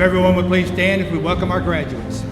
everyone would please stand as we welcome our graduates.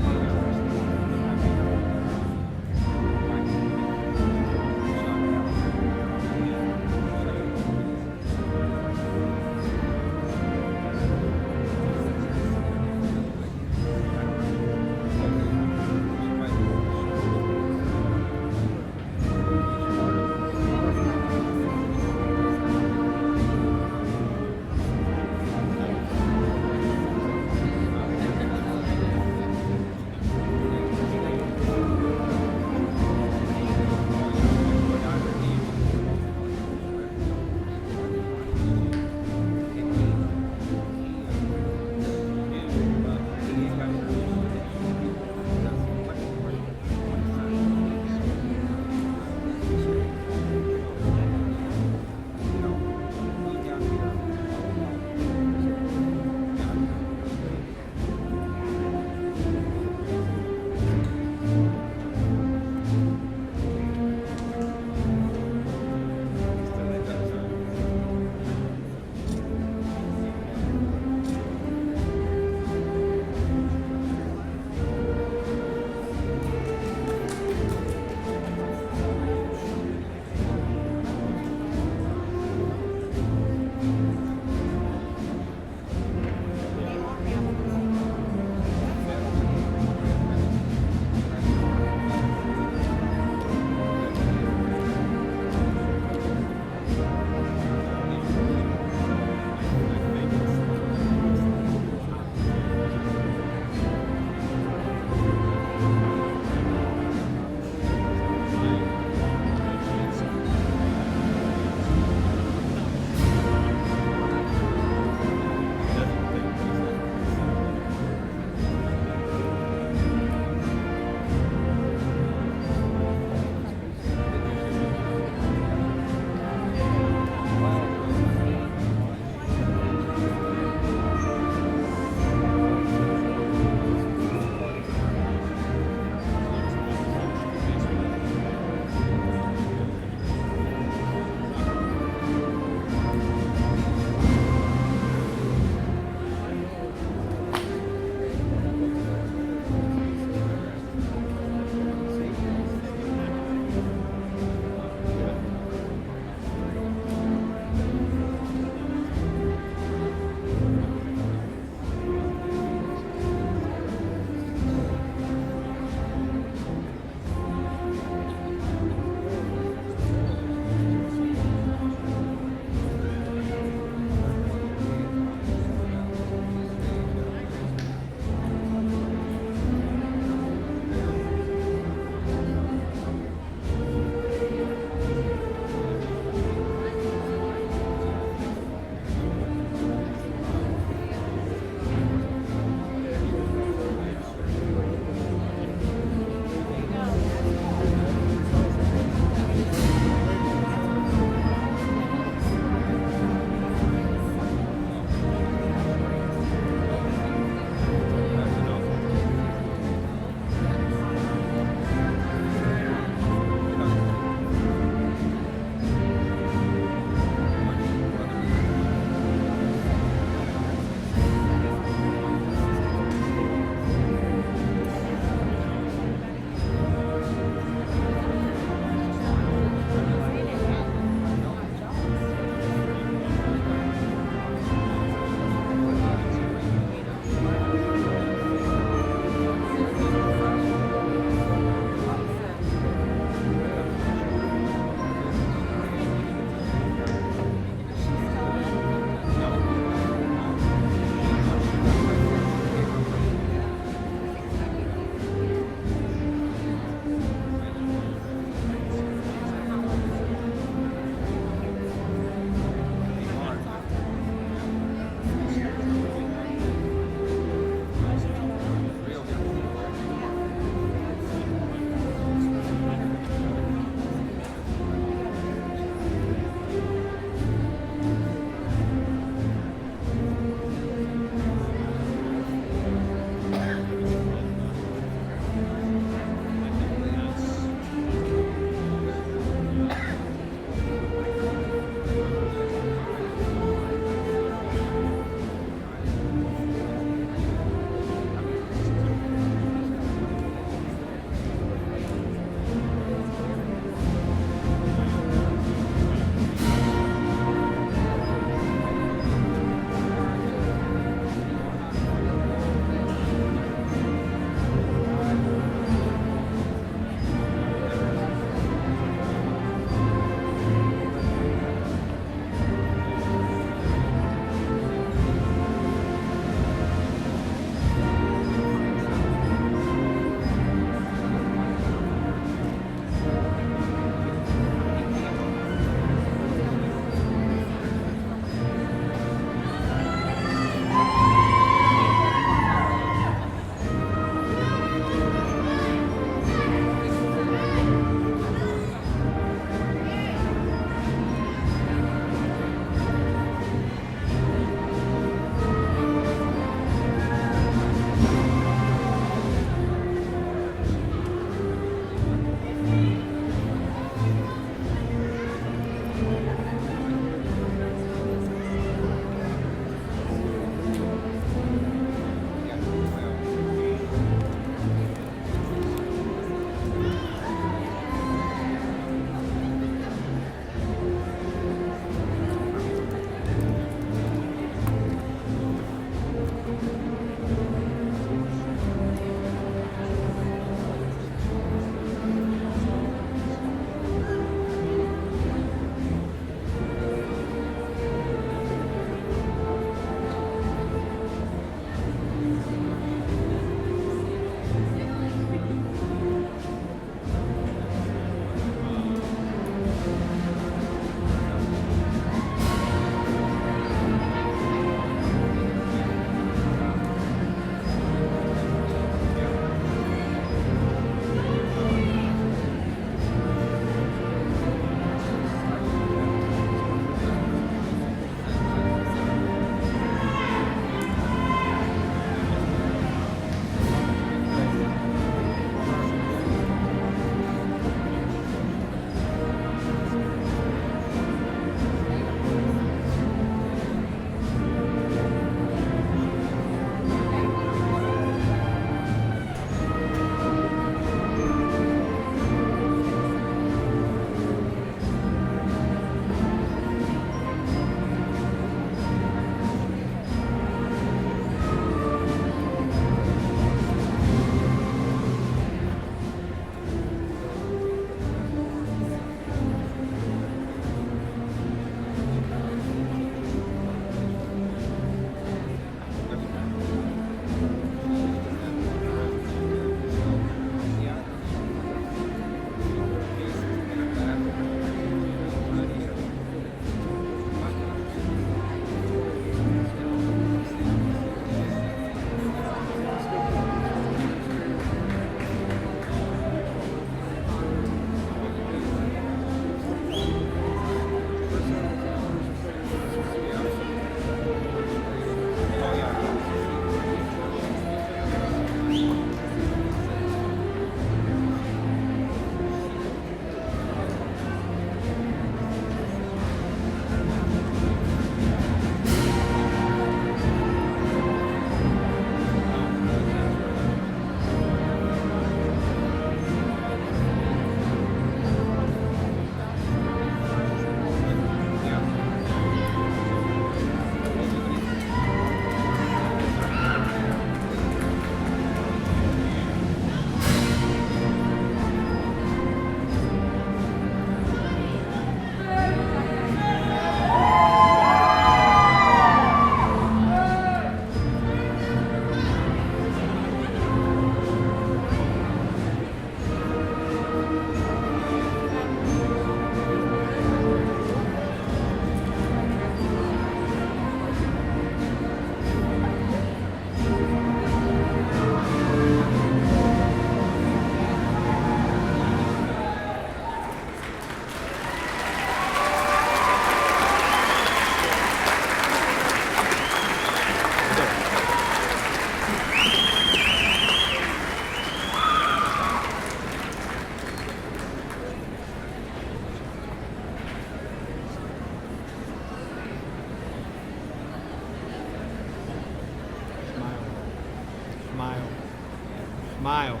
Smile.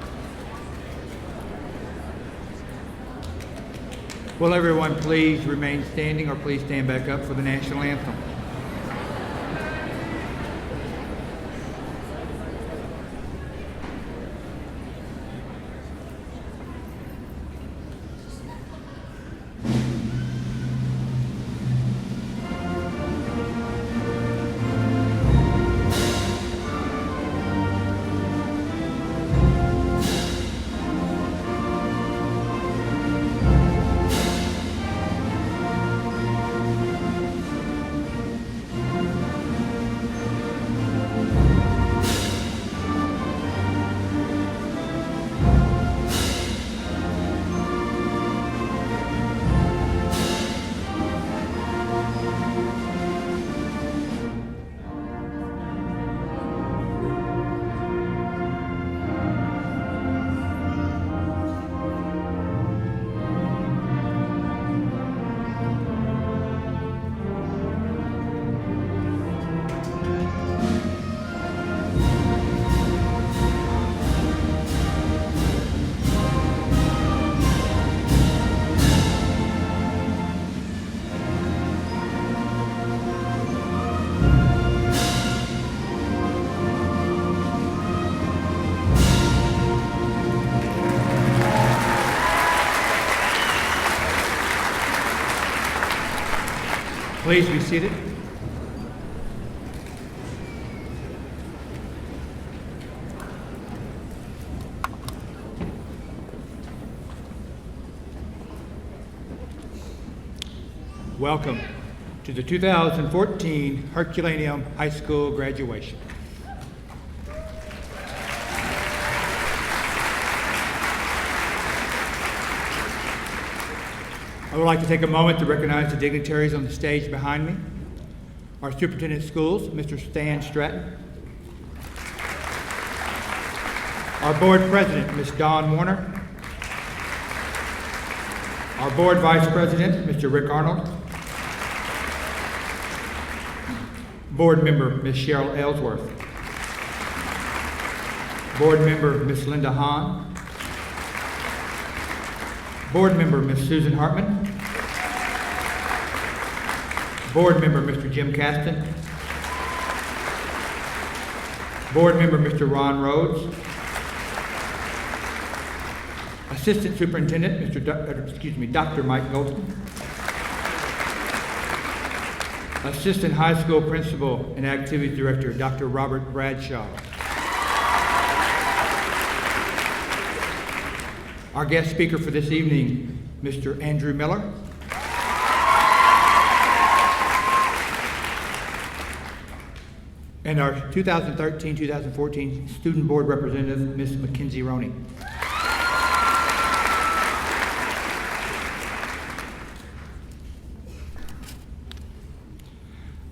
Will everyone please remain standing or please stand back up for the national anthem? Please be seated. Welcome to the 2014 Herculaneum High School graduation. I would like to take a moment to recognize the dignitaries on the stage behind me. Our Superintendent of Schools, Mr. Stan Stratton. Our Board President, Ms. Dawn Warner. Our Board Vice President, Mr. Rick Arnold. Board Member, Ms. Cheryl Ellsworth. Board Member, Ms. Linda Hahn. Board Member, Ms. Susan Hartman. Board Member, Mr. Jim Caston. Board Member, Mr. Ron Rhodes. Assistant Superintendent, Dr. Mike Golden. Assistant High School Principal and Activities Director, Dr. Robert Bradshaw. Our guest speaker for this evening, Mr. Andrew Miller. And our 2013-2014 Student Board Representative, Ms. Mackenzie Roney.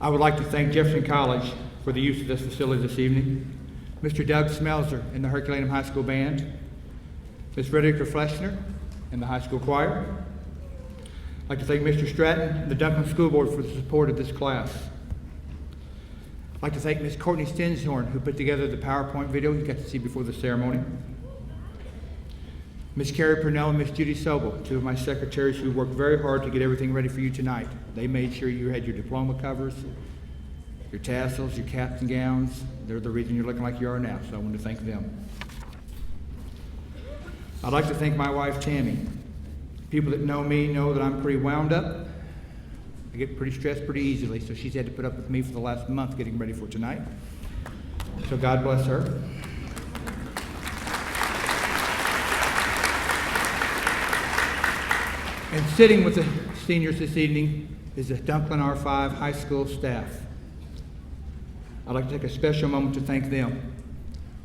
I would like to thank Jefferson College for the use of this facility this evening, Mr. Doug Smelzer and the Herculaneum High School Band, Ms. Frederica Fleshner and the high school choir. I'd like to thank Mr. Stratton and the Duncan School Board for the support of this class. I'd like to thank Ms. Courtney Stenshorn, who put together the PowerPoint video you got to see before the ceremony. Ms. Carrie Purnell and Ms. Judy Sobel, two of my secretaries who worked very hard to get everything ready for you tonight. They made sure you had your diploma covers, your tassels, your caps and gowns. They're the reason you're looking like you are now, so I want to thank them. I'd like to thank my wife, Tammy. People that know me know that I'm pretty wound up. I get pretty stressed pretty easily, so she's had to put up with me for the last month getting ready for tonight. So God bless her. And sitting with the seniors this evening is the Dunklin R5 High School staff. I'd like to take a special moment to thank them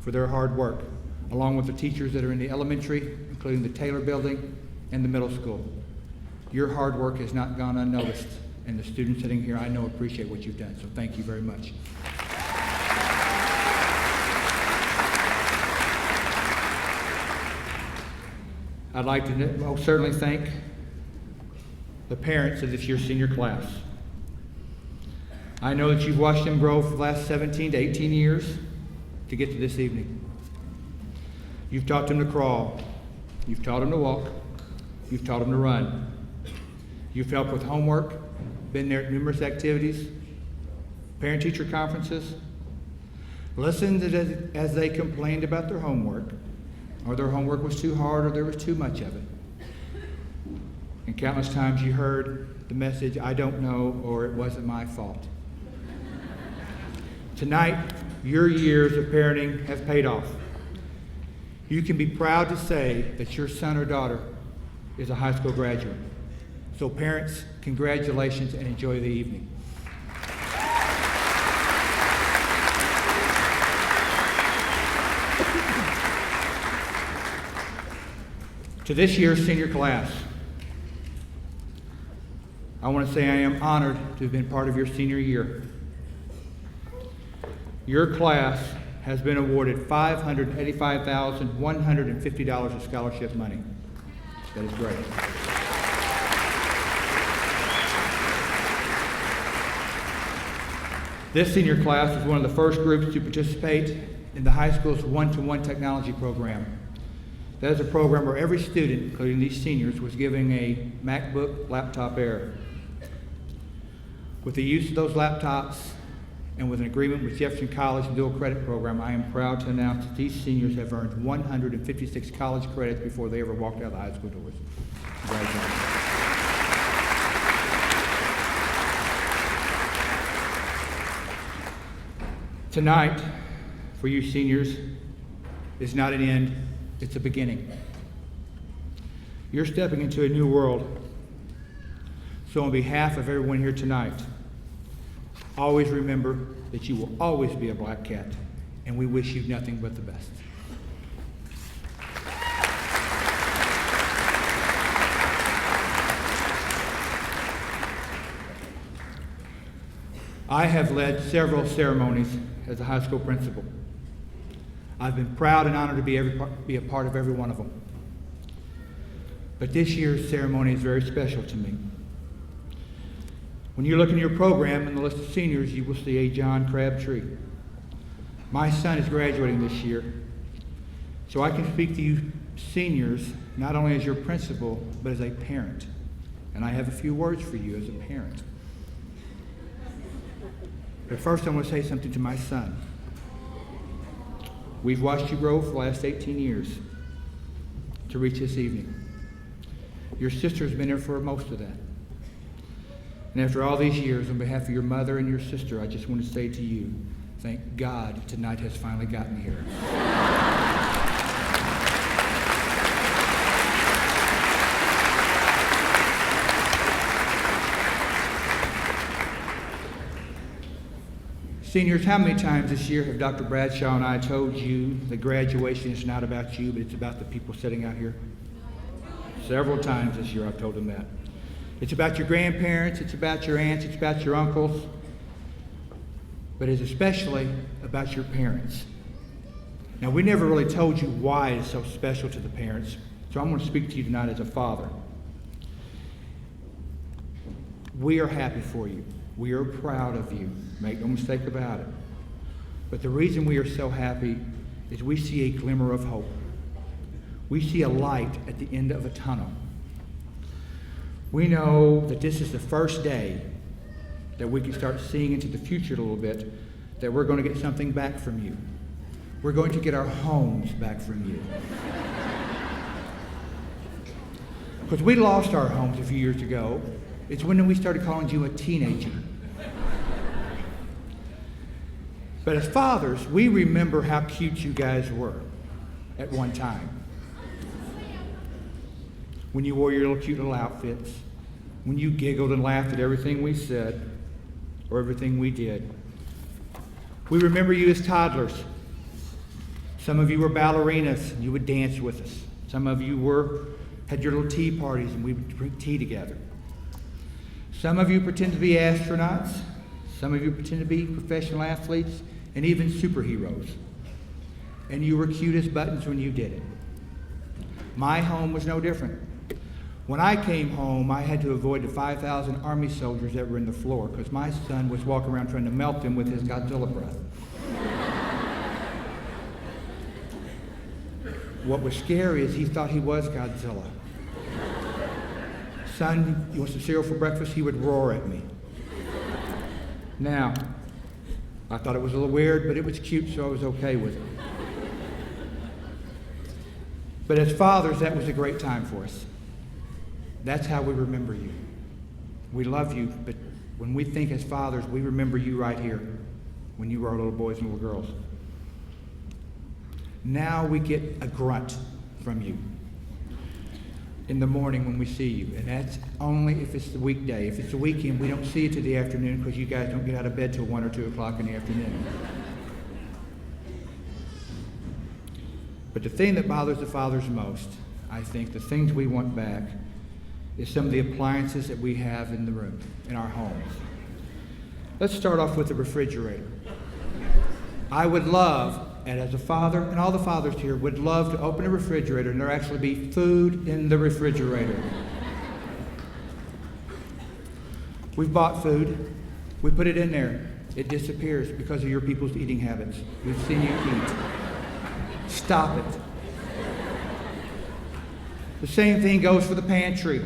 for their hard work, along with the teachers that are in the elementary, including the Taylor Building and the middle school. Your hard work has not gone unnoticed, and the students sitting here I know appreciate what you've done, so thank you very much. I'd like to certainly thank the parents of this year's senior class. I know that you've watched them grow for the last 17 to 18 years to get to this evening. You've taught them to crawl. You've taught them to walk. You've taught them to run. You've helped with homework, been there at numerous activities, parent-teacher conferences, listened as they complained about their homework, or their homework was too hard or there was too much of it. And countless times you heard the message, "I don't know," or "It wasn't my fault." Tonight, your years of parenting have paid off. You can be proud to say that your son or daughter is a high school graduate. So parents, congratulations and enjoy the evening. To this year's senior class, I want to say I am honored to have been part of your senior year. Your class has been awarded $585,150 of scholarship money. That is great. This senior class is one of the first groups to participate in the high school's one-to-one technology program. That is a program where every student, including these seniors, was given a MacBook Laptop Air. With the use of those laptops and with an agreement with Jefferson College and dual credit program, I am proud to announce that these seniors have earned 156 college credits before they ever walked out of the high school doors. Congratulations. Tonight, for you seniors, is not an end, it's a beginning. You're stepping into a new world. So on behalf of everyone here tonight, always remember that you will always be a black cat, and we wish you nothing but the best. I have led several ceremonies as a high school principal. I've been proud and honored to be a part of every one of them. But this year's ceremony is very special to me. When you look in your program in the list of seniors, you will see a John Crabtree. My son is graduating this year, so I can speak to you seniors not only as your principal, but as a parent. And I have a few words for you as a parent. But first I want to say something to my son. We've watched you grow for the last 18 years to reach this evening. Your sister's been there for most of that. And after all these years, on behalf of your mother and your sister, I just want to say to you, thank God tonight has finally gotten here. Seniors, how many times this year have Dr. Bradshaw and I told you that graduation is not about you, but it's about the people sitting out here? Several times this year I've told them that. It's about your grandparents, it's about your aunts, it's about your uncles, but it's especially about your parents. Now, we never really told you why it's so special to the parents, so I'm going to speak to you tonight as a father. We are happy for you. We are proud of you. Make no mistake about it. But the reason we are so happy is we see a glimmer of hope. We see a light at the end of a tunnel. We know that this is the first day that we can start seeing into the future a little bit, that we're going to get something back from you. We're going to get our homes back from you. Because we lost our homes a few years ago. It's when we started calling you a teenager. But as fathers, we remember how cute you guys were at one time. When you wore your little cute little outfits, when you giggled and laughed at everything we said or everything we did. We remember you as toddlers. Some of you were ballerinas and you would dance with us. Some of you had your little tea parties and we would drink tea together. Some of you pretended to be astronauts. Some of you pretended to be professional athletes and even superheroes. And you were cute as buttons when you did it. My home was no different. When I came home, I had to avoid the 5,000 Army soldiers that were in the floor because my son was walking around trying to melt them with his Godzilla breath. What was scary is he thought he was Godzilla. Son, you want some cereal for breakfast? He would roar at me. Now, I thought it was a little weird, but it was cute, so I was okay with it. But as fathers, that was a great time for us. That's how we remember you. We love you, but when we think as fathers, we remember you right here when you were our little boys and little girls. Now we get a grunt from you in the morning when we see you, and that's only if it's the weekday. If it's the weekend, we don't see you till the afternoon because you guys don't get out of bed till 1 or 2 o'clock in the afternoon. But the thing that bothers the fathers most, I think, the things we want back, is some of the appliances that we have in the room, in our homes. Let's start off with the refrigerator. I would love, and as a father, and all the fathers here would love to open a refrigerator and there actually be food in the refrigerator. We've bought food, we put it in there, it disappears because of your people's eating habits. We've seen you eat. Stop it. The same thing goes for the pantry.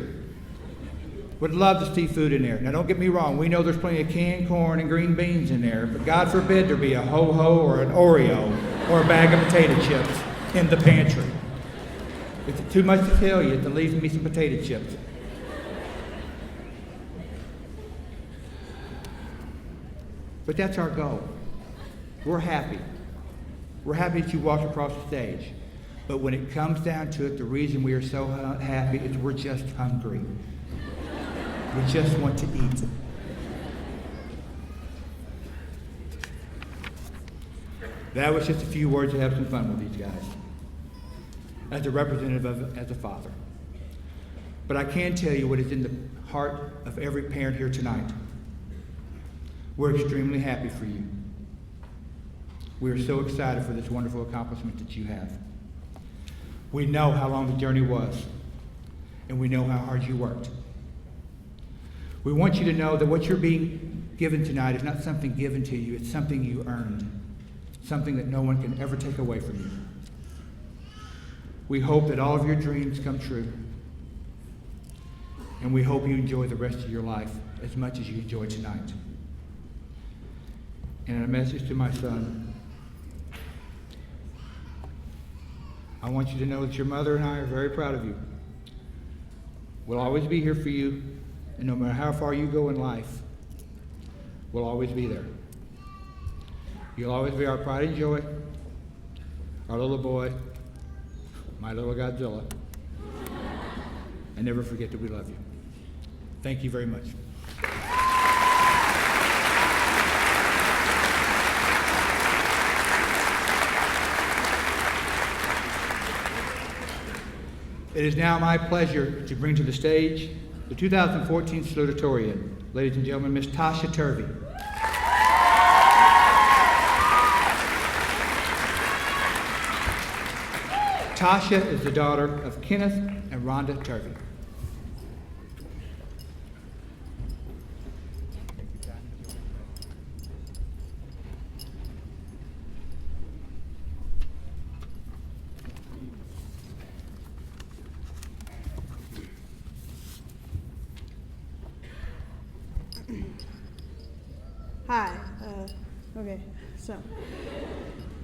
Would love to see food in there. Now don't get me wrong, we know there's plenty of canned corn and green beans in there, but God forbid there be a ho-ho or an Oreo or a bag of potato chips in the pantry. It's too much to tell you to leave me some potato chips. But that's our goal. We're happy. We're happy that you walked across the stage. But when it comes down to it, the reason we are so happy is we're just hungry. We just want to eat. That was just a few words to have some fun with these guys, as a representative as a father. But I can tell you what is in the heart of every parent here tonight. We're extremely happy for you. We are so excited for this wonderful accomplishment that you have. We know how long the journey was, and we know how hard you worked. We want you to know that what you're being given tonight is not something given to you, it's something you earned, something that no one can ever take away from you. We hope that all of your dreams come true, and we hope you enjoy the rest of your life as much as you enjoyed tonight. And a message to my son. I want you to know that your mother and I are very proud of you. We'll always be here for you, and no matter how far you go in life, we'll always be there. You'll always be our pride and joy, our little boy, my little Godzilla. And never forget that we love you. Thank you very much. It is now my pleasure to bring to the stage the 2014 salutatorian. Ladies and gentlemen, Miss Tasha Turvey. Tasha is the daughter of Kenneth and Rhonda Turvey. Hi. Okay, so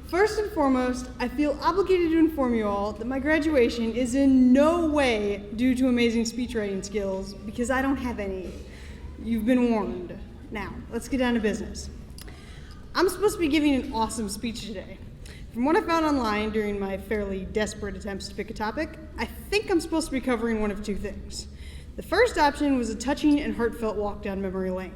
first and foremost, I feel obligated to inform you all that my graduation is in no way due to amazing speech writing skills, because I don't have any. You've been warned. Now, let's get down to business. I'm supposed to be giving an awesome speech today. From what I found online during my fairly desperate attempts to pick a topic, I think I'm supposed to be covering one of two things. The first option was a touching and heartfelt walk down memory lane.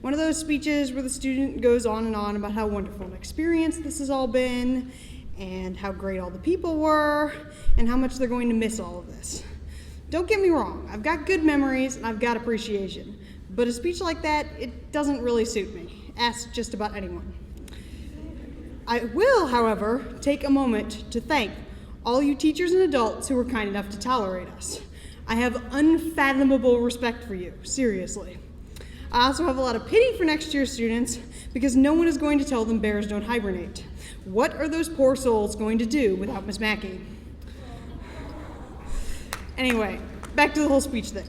One of those speeches where the student goes on and on about how wonderful an experience this has all been, and how great all the people were, and how much they're going to miss all of this. Don't get me wrong, I've got good memories and I've got appreciation, but a speech like that, it doesn't really suit me. Ask just about anyone. I will, however, take a moment to thank all you teachers and adults who were kind enough to tolerate us. I have unfathomable respect for you, seriously. I also have a lot of pity for next year's students because no one is going to tell them bears don't hibernate. What are those poor souls going to do without Miss Mackey? Anyway, back to the whole speech thing.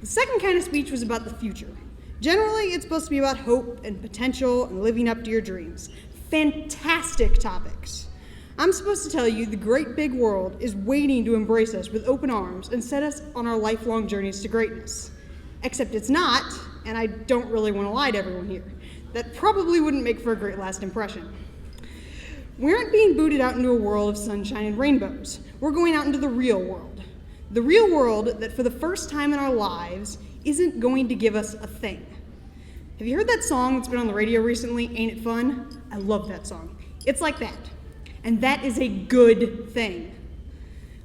The second kind of speech was about the future. Generally, it's supposed to be about hope and potential and living up to your dreams. Fantastic topics. I'm supposed to tell you the great big world is waiting to embrace us with open arms and set us on our lifelong journeys to greatness. Except it's not, and I don't really want to lie to everyone here. That probably wouldn't make for a great last impression. We aren't being booted out into a world of sunshine and rainbows. We're going out into the real world. The real world that for the first time in our lives isn't going to give us a thing. Have you heard that song that's been on the radio recently, Ain't It Fun? I love that song. It's like that. And that is a good thing.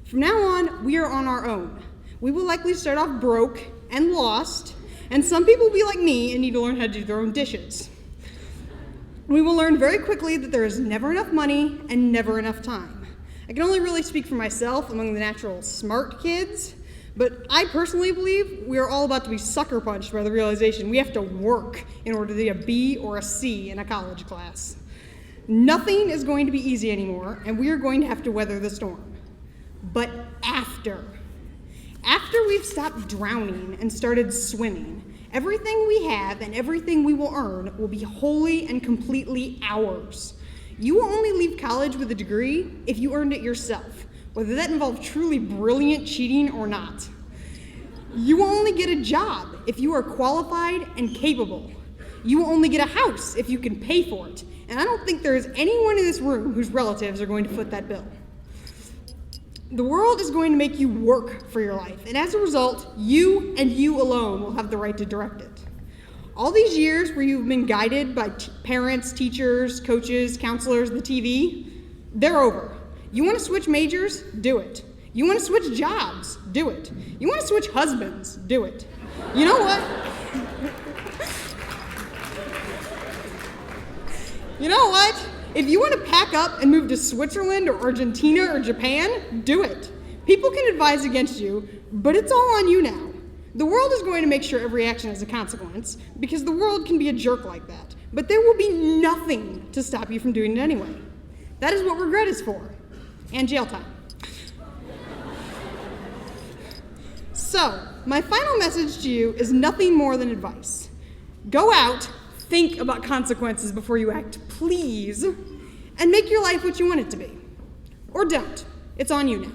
From now on, we are on our own. We will likely start off broke and lost, and some people will be like me and need to learn how to do their own dishes. We will learn very quickly that there is never enough money and never enough time. I can only really speak for myself among the natural smart kids, but I personally believe we are all about to be sucker punched by the realization we have to work in order to get a B or a C in a college class. Nothing is going to be easy anymore, and we are going to have to weather the storm. But after we've stopped drowning and started swimming, everything we have and everything we will earn will be wholly and completely ours. You will only leave college with a degree if you earned it yourself, whether that involved truly brilliant cheating or not. You will only get a job if you are qualified and capable. You will only get a house if you can pay for it. And I don't think there is anyone in this room whose relatives are going to foot that bill. The world is going to make you work for your life, and as a result, you and you alone will have the right to direct it. All these years where you've been guided by parents, teachers, coaches, counselors, the TV, they're over. You want to switch majors? Do it. You want to switch jobs? Do it. You want to switch husbands? Do it. You know what? You know what? If you want to pack up and move to Switzerland or Argentina or Japan, do it. People can advise against you, but it's all on you now. The world is going to make sure every action has a consequence, because the world can be a jerk like that. But there will be nothing to stop you from doing it anyway. That is what regret is for. And jail time. So, my final message to you is nothing more than advice. Go out, think about consequences before you act, please, and make your life what you want it to be. Or don't. It's on you now.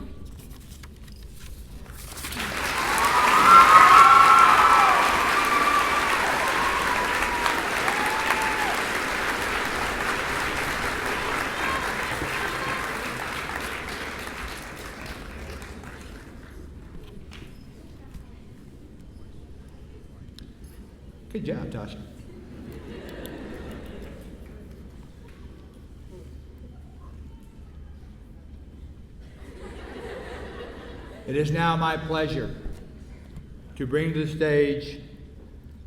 Good job, Tasha. It is now my pleasure to bring to the stage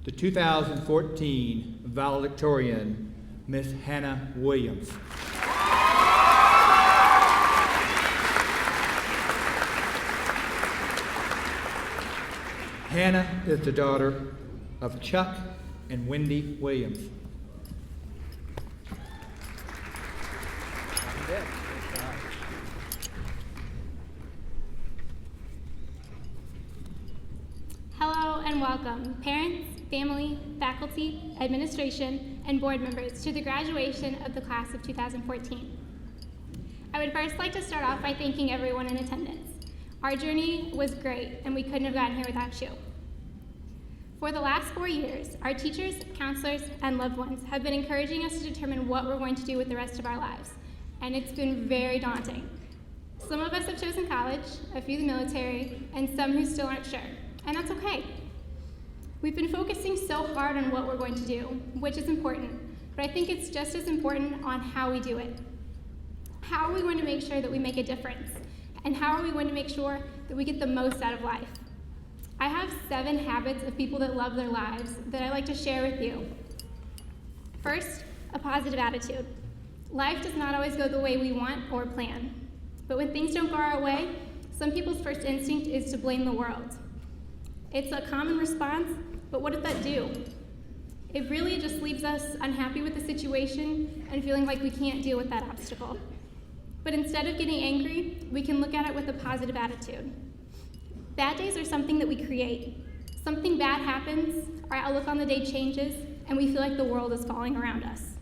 the 2014 valedictorian, Miss Hannah Williams. Hannah is the daughter of Chuck and Wendy Williams. Hello and welcome, parents, family, faculty, administration, and board members to the graduation of the class of 2014. I would first like to start off by thanking everyone in attendance. Our journey was great, and we couldn't have gotten here without you. For the last 4 years, our teachers, counselors, and loved ones have been encouraging us to determine what we're going to do with the rest of our lives, and it's been very daunting. Some of us have chosen college, a few the military, and some who still aren't sure, and that's okay. We've been focusing so hard on what we're going to do, which is important, but I think it's just as important on how we do it. How are we going to make sure that we make a difference? And how are we going to make sure that we get the most out of life? I have 7 habits of people that love their lives that I'd like to share with you. First, a positive attitude. Life does not always go the way we want or plan. But when things don't go our way, some people's first instinct is to blame the world. It's a common response, but what does that do? It really just leaves us unhappy with the situation and feeling like we can't deal with that obstacle. But instead of getting angry, we can look at it with a positive attitude. Bad days are something that we create. Something bad happens, our outlook on the day changes, and we feel like the world is falling around us.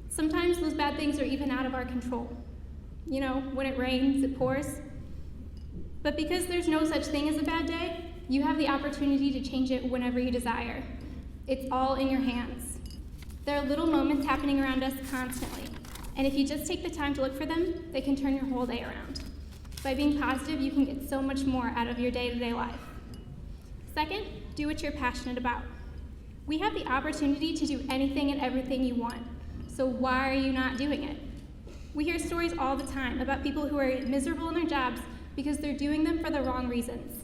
Sometimes those bad things are even out of our control. You know, when it rains, it pours. But because there's no such thing as a bad day, you have the opportunity to change it whenever you desire. It's all in your hands. There are little moments happening around us constantly, and if you just take the time to look for them, they can turn your whole day around. By being positive, you can get so much more out of your day-to-day life. Second, do what you're passionate about. We have the opportunity to do anything and everything you want, so why are you not doing it? We hear stories all the time about people who are miserable in their jobs because they're doing them for the wrong reasons.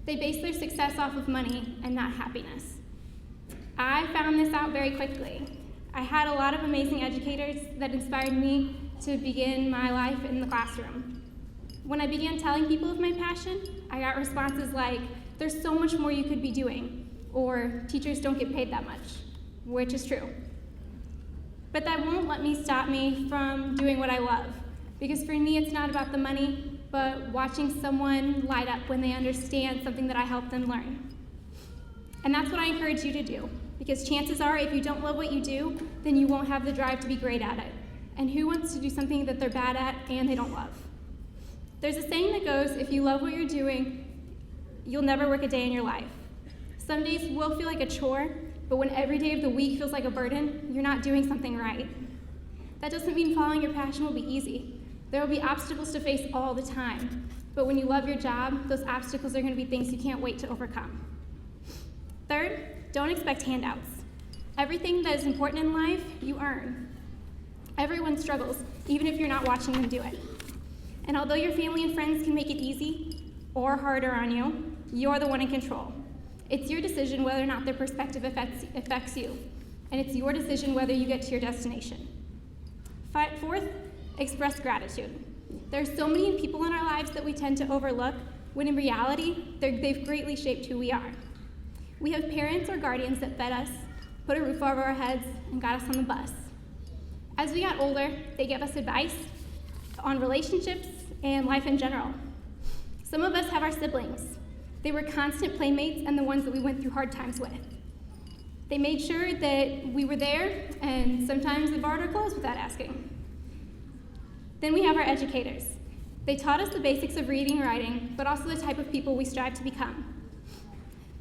They base their success off of money and not happiness. I found this out very quickly. I had a lot of amazing educators that inspired me to begin my life in the classroom. When I began telling people of my passion, I got responses like, "There's so much more you could be doing," or "Teachers don't get paid that much," which is true. But that won't let me stop me from doing what I love, because for me it's not about the money, but watching someone light up when they understand something that I helped them learn. And that's what I encourage you to do, because chances are if you don't love what you do, then you won't have the drive to be great at it. And who wants to do something that they're bad at and they don't love? There's a saying that goes, if you love what you're doing, you'll never work a day in your life. Some days will feel like a chore, but when every day of the week feels like a burden, you're not doing something right. That doesn't mean following your passion will be easy. There will be obstacles to face all the time, but when you love your job, those obstacles are going to be things you can't wait to overcome. Third, don't expect handouts. Everything that is important in life, you earn. Everyone struggles, even if you're not watching them do it. And although your family and friends can make it easy or harder on you, you're the one in control. It's your decision whether or not their perspective affects you, and it's your decision whether you get to your destination. Fourth, express gratitude. There's so many people in our lives that we tend to overlook, when in reality, they've greatly shaped who we are. We have parents or guardians that fed us, put a roof over our heads, and got us on the bus. As we got older, they gave us advice on relationships and life in general. Some of us have our siblings. They were constant playmates and the ones that we went through hard times with. They made sure that we were there, and sometimes they borrowed our clothes without asking. Then we have our educators. They taught us the basics of reading and writing, but also the type of people we strive to become.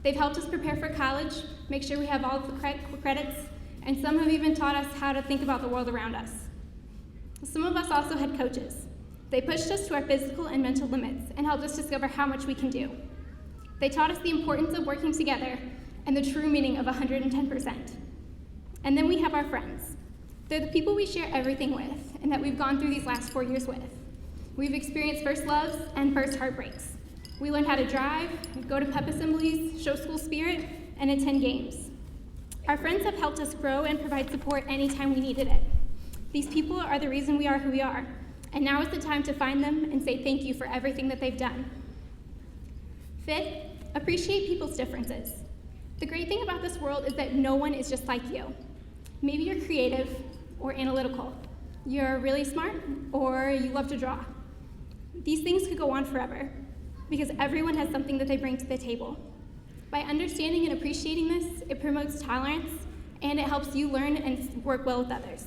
They've helped us prepare for college, make sure we have all the credits, and some have even taught us how to think about the world around us. Some of us also had coaches. They pushed us to our physical and mental limits and helped us discover how much we can do. They taught us the importance of working together and the true meaning of 110%. And then we have our friends. They're the people we share everything with and that we've gone through these last 4 years with. We've experienced first loves and first heartbreaks. We learned how to drive, go to pep assemblies, show school spirit, and attend games. Our friends have helped us grow and provide support anytime we needed it. These people are the reason we are who we are, and now is the time to find them and say thank you for everything that they've done. Fifth, appreciate people's differences. The great thing about this world is that no one is just like you. Maybe you're creative or analytical. You're really smart, or you love to draw. These things could go on forever, because everyone has something that they bring to the table. By understanding and appreciating this, it promotes tolerance, and it helps you learn and work well with others.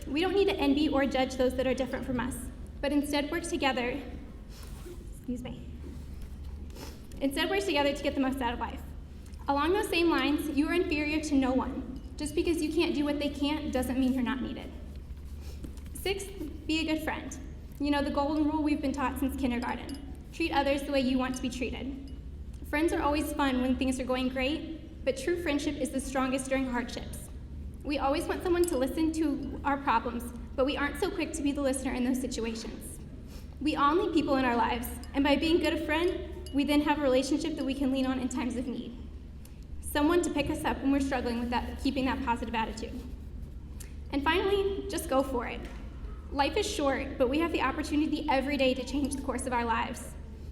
We don't need to envy or judge those that are different from us, but instead work together, to get the most out of life. Along those same lines, you are inferior to no one. Just because you can't do what they can't doesn't mean you're not needed. Sixth, be a good friend. You know, the golden rule we've been taught since kindergarten. Treat others the way you want to be treated. Friends are always fun when things are going great, but true friendship is the strongest during hardships. We always want someone to listen to our problems, but we aren't so quick to be the listener in those situations. We all need people in our lives, and by being good a friend, we then have a relationship that we can lean on in times of need. Someone to pick us up when we're struggling with that, keeping that positive attitude. And finally, just go for it. Life is short, but we have the opportunity every day to change the course of our lives.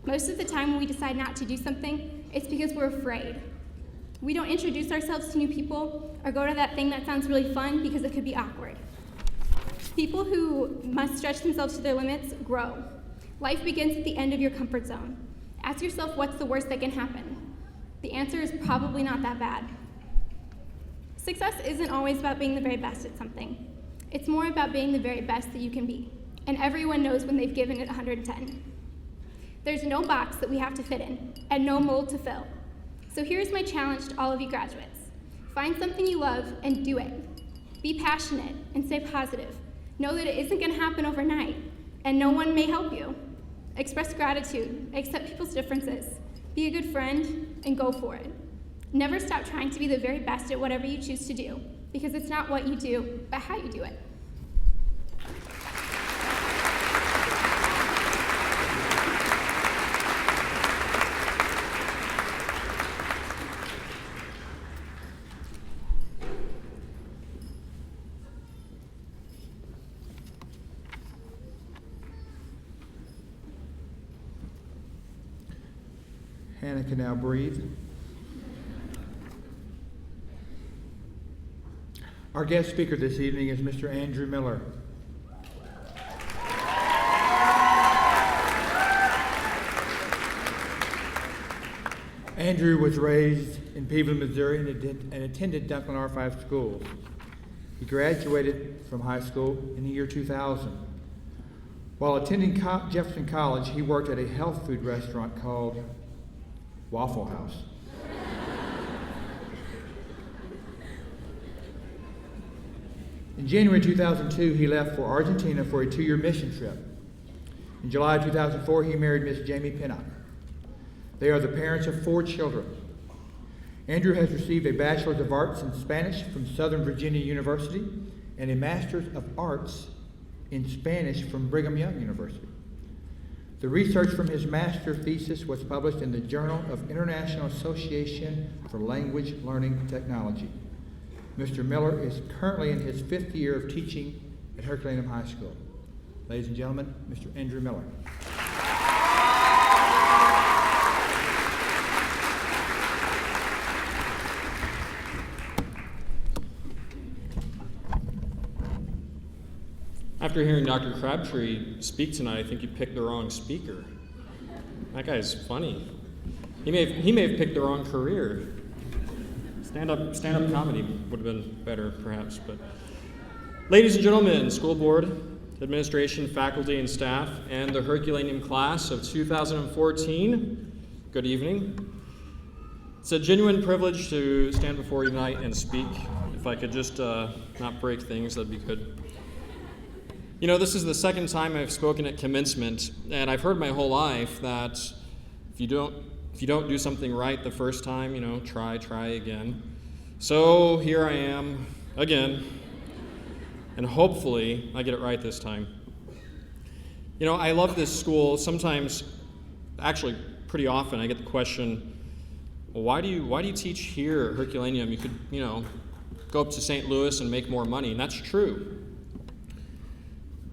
Most of the time when we decide not to do something, it's because we're afraid. We don't introduce ourselves to new people or go to that thing that sounds really fun because it could be awkward. People who must stretch themselves to their limits grow. Life begins at the end of your comfort zone. Ask yourself, what's the worst that can happen? The answer is probably not that bad. Success isn't always about being the very best at something. It's more about being the very best that you can be, and everyone knows when they've given it 110. There's no box that we have to fit in, and no mold to fill. So here's my challenge to all of you graduates. Find something you love and do it. Be passionate and stay positive. Know that it isn't going to happen overnight, and no one may help you. Express gratitude, accept people's differences, be a good friend, and go for it. Never stop trying to be the very best at whatever you choose to do, because it's not what you do, but how you do it. Hannah can now breathe. Our guest speaker this evening is Mr. Andrew Miller. Andrew was raised in Peebly, Missouri, and attended Duncan R5 schools. He graduated from high school in the year 2000. While attending Jefferson College, he worked at a health food restaurant called Waffle House. In January 2002, he left for Argentina for a 2-year mission trip. In July 2004, he married Miss Jamie Pinnock. They are the parents of 4 children. Andrew has received a Bachelor's of Arts in Spanish from Southern Virginia University and a Master's of Arts in Spanish from Brigham Young University. The research from his master thesis was published in the Journal of International Association for Language Learning Technology. Mr. Miller is currently in his 5th year of teaching at Herculaneum High School. Ladies and gentlemen, Mr. Andrew Miller. After hearing Dr. Crabtree speak tonight, I think you picked the wrong speaker. That guy's funny. He may have picked the wrong career. Stand-up comedy would have been better, perhaps. But, ladies and gentlemen, school board, administration, faculty, and staff, and the Herculaneum class of 2014, good evening. It's a genuine privilege to stand before you tonight and speak. If I could just not break things, that'd be good. You know, this is the second time I've spoken at commencement, and I've heard my whole life that if you don't do something right the first time, try again. So here I am again, and hopefully I get it right this time. I love this school. Sometimes, actually pretty often, I get the question, well, why do you teach here at Herculaneum? You could, go up to St. Louis and make more money, and that's true.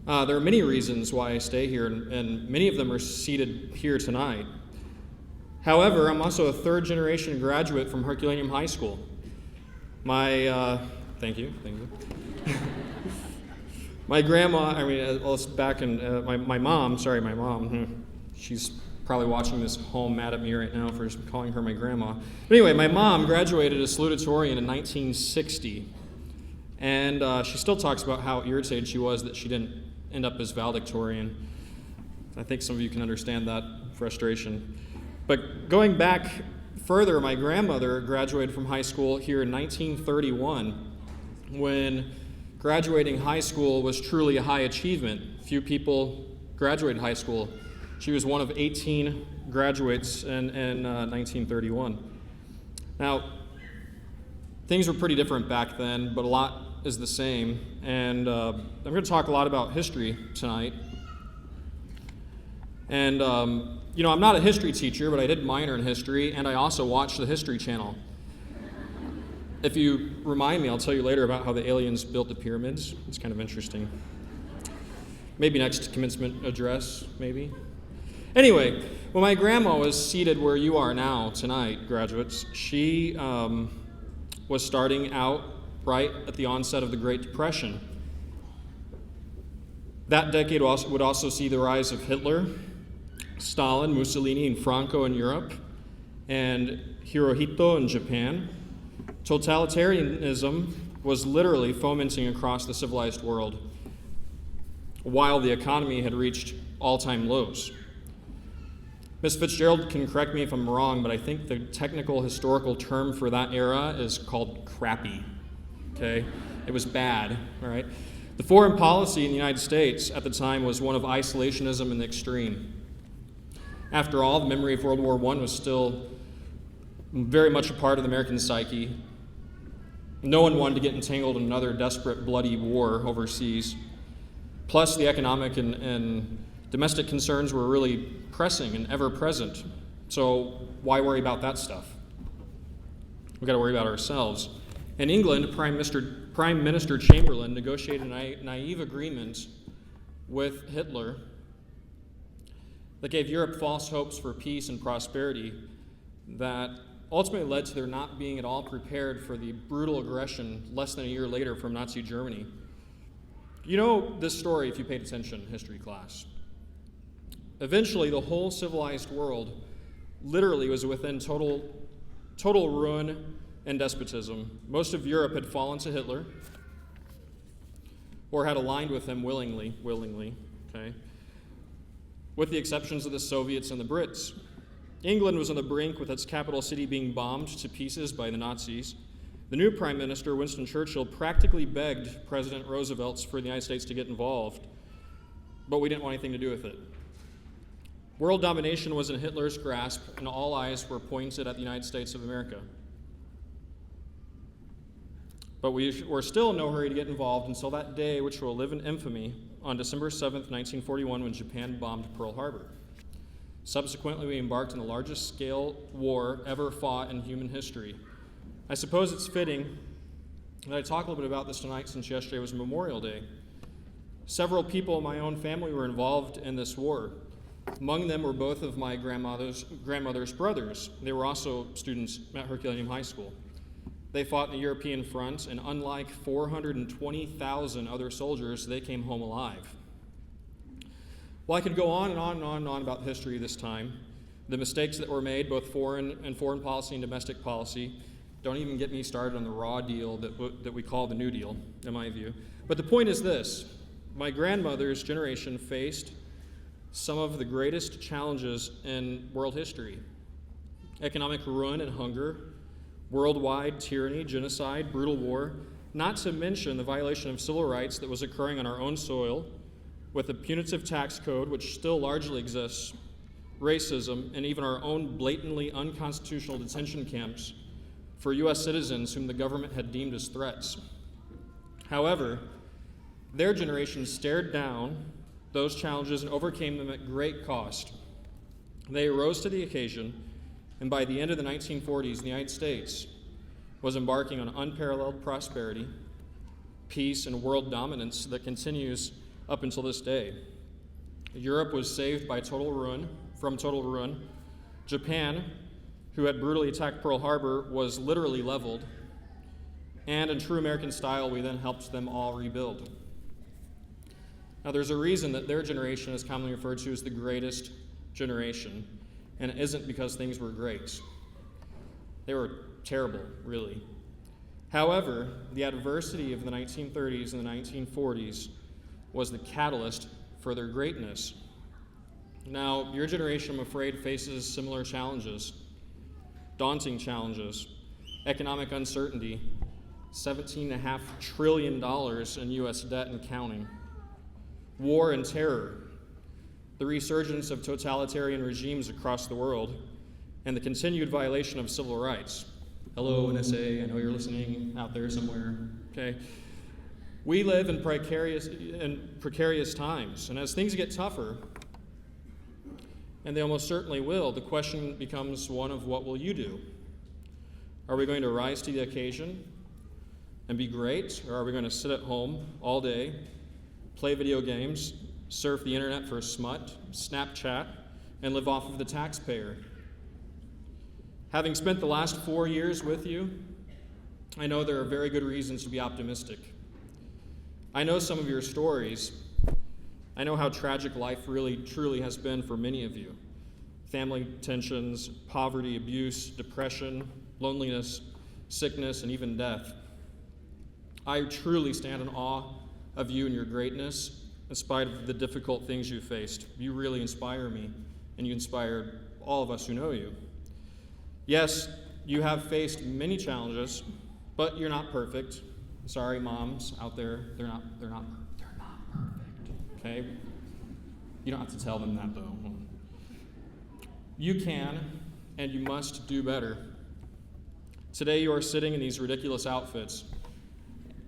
There are many reasons why I stay here, and many of them are seated here tonight. However, I'm also a 3rd-generation graduate from Herculaneum High School. My grandma, my mom, she's probably watching this home mad at me right now for calling her my grandma. But anyway, my mom graduated as salutatorian in 1960, and she still talks about how irritated she was that she didn't end up as valedictorian. I think some of you can understand that frustration. But going back further, my grandmother graduated from high school here in 1931, when graduating high school was truly a high achievement. Few people graduated high school. She was one of 18 graduates in 1931. Now, things were pretty different back then, but a lot is the same, and I'm going to talk a lot about history tonight. And I'm not a history teacher, but I did minor in history, and I also watch the History Channel. If you remind me, I'll tell you later about how the aliens built the pyramids. It's kind of interesting. Maybe next commencement address, maybe. Anyway, when my grandma was seated where you are now tonight, graduates, she was starting out right at the onset of the Great Depression. That decade would also see the rise of Hitler, Stalin, Mussolini, and Franco in Europe, and Hirohito in Japan, totalitarianism was literally fomenting across the civilized world while the economy had reached all-time lows. Ms. Fitzgerald can correct me if I'm wrong, but I think the technical historical term for that era is called crappy, okay? It was bad, all right? The foreign policy in the United States at the time was one of isolationism in the extreme. After all, the memory of World War I was still very much a part of the American psyche. No one wanted to get entangled in another desperate, bloody war overseas. Plus, the economic and domestic concerns were really pressing and ever present. So why worry about that stuff? We've got to worry about ourselves. In England, Prime Minister Chamberlain negotiated a naive agreement with Hitler that gave Europe false hopes for peace and prosperity that ultimately led to their not being at all prepared for the brutal aggression less than a year later from Nazi Germany. You know this story if you paid attention in history class. Eventually, the whole civilized world literally was within total ruin and despotism. Most of Europe had fallen to Hitler or had aligned with him willingly, okay? With the exceptions of the Soviets and the Brits. England was on the brink with its capital city being bombed to pieces by the Nazis. The new Prime Minister, Winston Churchill, practically begged President Roosevelt for the United States to get involved, but we didn't want anything to do with it. World domination was in Hitler's grasp, and all eyes were pointed at the United States of America. But we were still in no hurry to get involved until that day, which will live in infamy, on December 7th, 1941, when Japan bombed Pearl Harbor. Subsequently, we embarked on the largest scale war ever fought in human history. I suppose it's fitting that I talk a little bit about this tonight since yesterday was Memorial Day. Several people in my own family were involved in this war. Among them were both of my grandmother's brothers. They were also students at Herculaneum High School. They fought in the European front, and unlike 420,000 other soldiers, they came home alive. Well, I could go on and on and on and on about history this time. The mistakes that were made, both foreign policy and domestic policy. Don't even get me started on the raw deal that we call the New Deal, in my view. But the point is this. My grandmother's generation faced some of the greatest challenges in world history. Economic ruin and hunger, worldwide tyranny, genocide, brutal war, not to mention the violation of civil rights that was occurring on our own soil, with a punitive tax code which still largely exists, racism, and even our own blatantly unconstitutional detention camps for U.S. citizens whom the government had deemed as threats. However, their generation stared down those challenges and overcame them at great cost. They rose to the occasion, and by the end of the 1940s, the United States was embarking on unparalleled prosperity, peace, and world dominance that continues up until this day. Europe was saved from total ruin. Japan, who had brutally attacked Pearl Harbor, was literally leveled. And in true American style, we then helped them all rebuild. Now, there's a reason that their generation is commonly referred to as the greatest generation, and it isn't because things were great. They were terrible, really. However, the adversity of the 1930s and the 1940s was the catalyst for their greatness. Now, your generation, I'm afraid, faces similar challenges, daunting challenges, economic uncertainty, $17.5 trillion in U.S. debt and counting, war and terror, the resurgence of totalitarian regimes across the world, and the continued violation of civil rights. Hello, NSA, I know you're listening out there somewhere, okay? We live in precarious times, and as things get tougher, and they almost certainly will, the question becomes one of what will you do? Are we going to rise to the occasion and be great, or are we going to sit at home all day, play video games, surf the internet for smut, Snapchat, and live off of the taxpayer? Having spent the last 4 years with you, I know there are very good reasons to be optimistic. I know some of your stories. I know how tragic life really, truly has been for many of you. family tensions, poverty, abuse, depression, loneliness, sickness, and even death. I truly stand in awe of you and your greatness in spite of the difficult things you faced. You really inspire me, and you inspire all of us who know you. Yes, you have faced many challenges, but you're not perfect. Sorry, moms out there, they're not perfect. Okay? You don't have to tell them that though. You can and you must do better. Today you are sitting in these ridiculous outfits,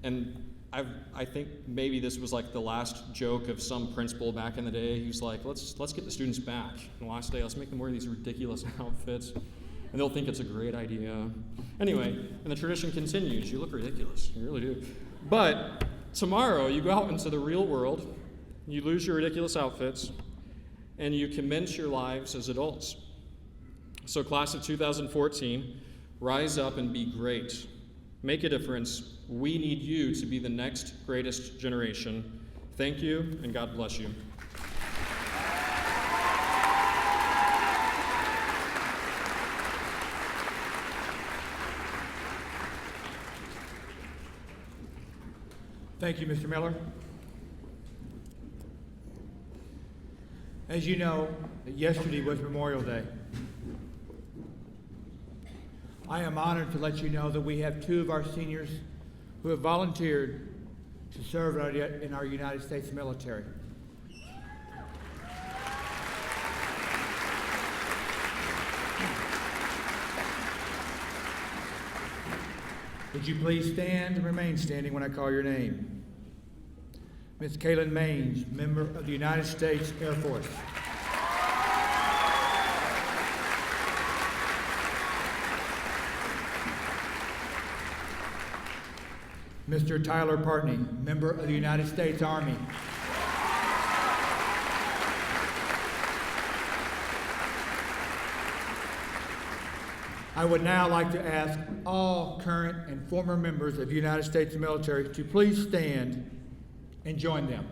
and I think maybe this was like the last joke of some principal back in the day. He was like, let's get the students back. And the last day, let's make them wear these ridiculous outfits, and they'll think it's a great idea. Anyway, and the tradition continues. You look ridiculous, you really do. But tomorrow, you go out into the real world, you lose your ridiculous outfits, and you commence your lives as adults. So class of 2014, rise up and be great. Make a difference. We need you to be the next greatest generation. Thank you, and God bless you. Thank you, Mr. Miller. As you know, yesterday was Memorial Day. I am honored to let you know that we have two of our seniors who have volunteered to serve in our United States military. Would you please stand and remain standing when I call your name? Ms. Kaylin Maines, member of the United States Air Force. Mr. Tyler Partney, member of the United States Army. I would now like to ask all current and former members of the United States military to please stand and join them.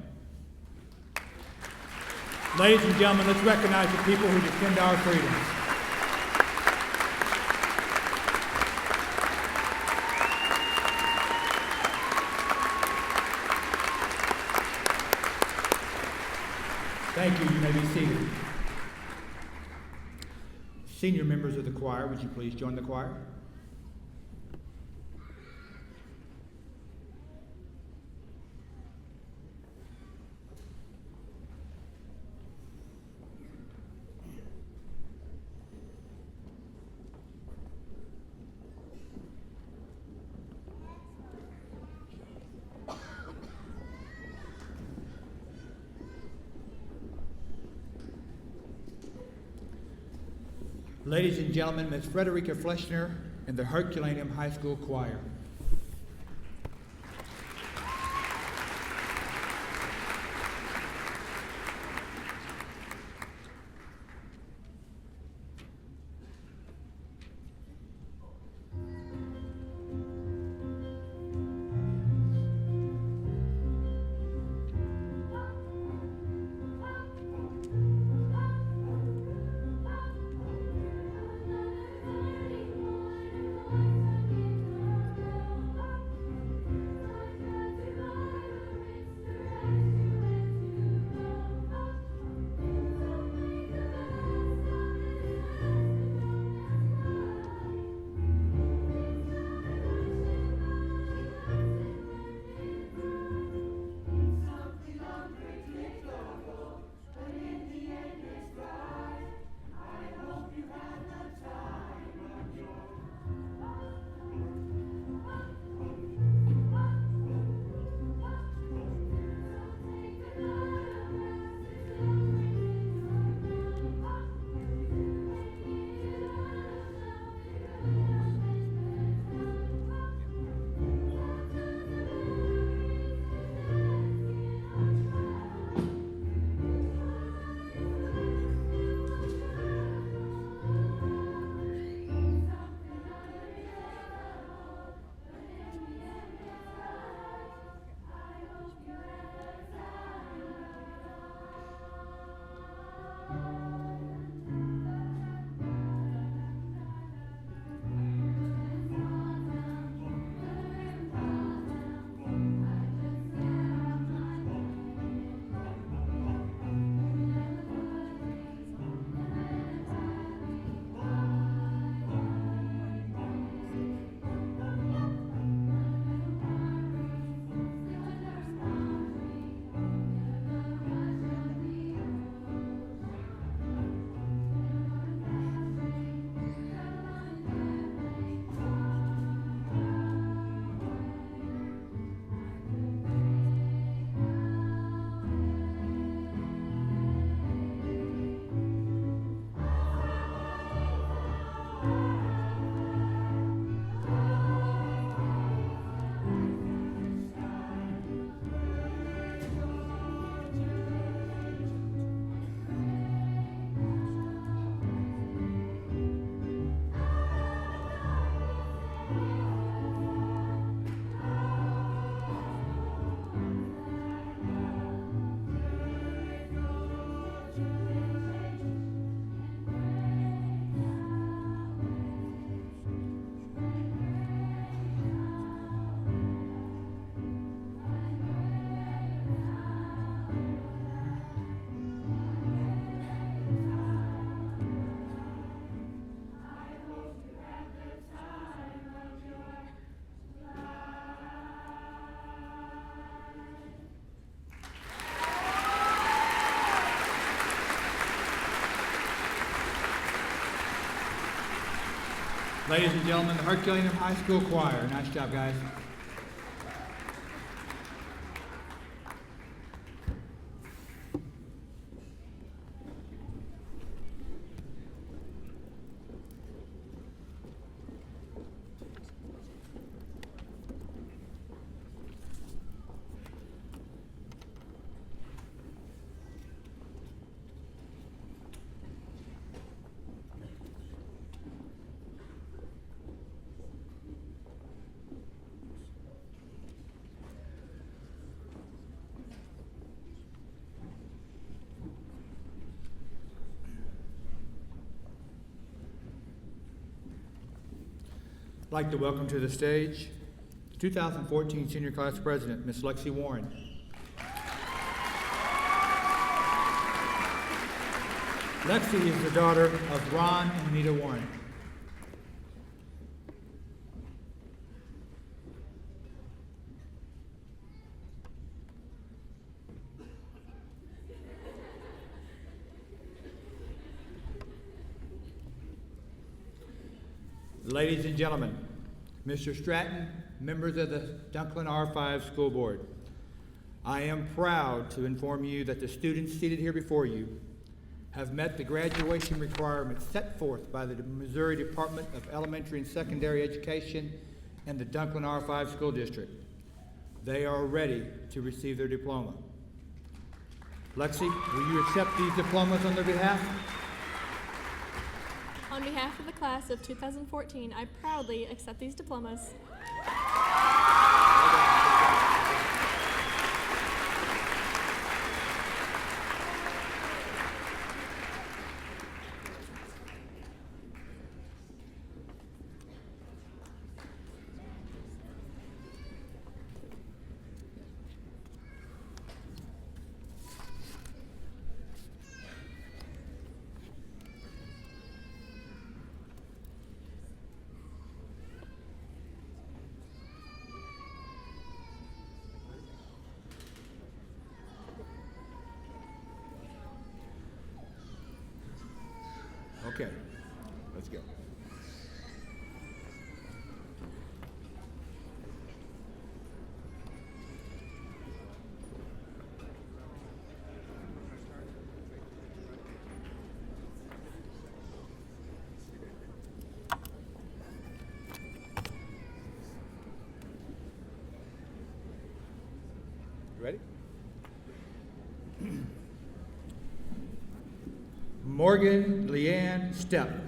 Ladies and gentlemen, let's recognize the people who defend our freedoms. Thank you. You may be seated. Senior members of the choir, would you please join the choir? Ladies and gentlemen, Ms. Frederica Fleschner and the Herculaneum High School Choir. Ladies and gentlemen, the Herculaneum High School Choir. Nice job, guys. I'd like to welcome to the stage the 2014 Senior Class President, Miss Lexi Warren. Lexi is the daughter of Ron and Anita Warren. Ladies and gentlemen, Mr. Stratton, members of the Dunklin R5 School Board, I am proud to inform you that the students seated here before you have met the graduation requirements set forth by the Missouri Department of Elementary and Secondary Education and the Dunklin R5 School District. They are ready to receive their diploma. Lexi, will you accept these diplomas on their behalf? On behalf of the class of 2014, I proudly accept these diplomas. Okay, let's go. You ready? Morgan Leanne Stepp.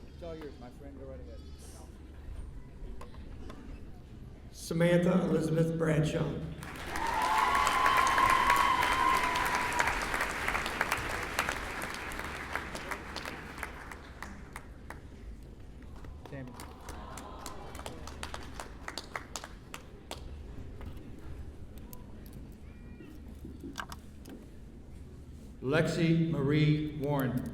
It's all yours, my friend. Go right ahead. Samantha Elizabeth Bradshaw. Sammy. Lexi Marie Warren.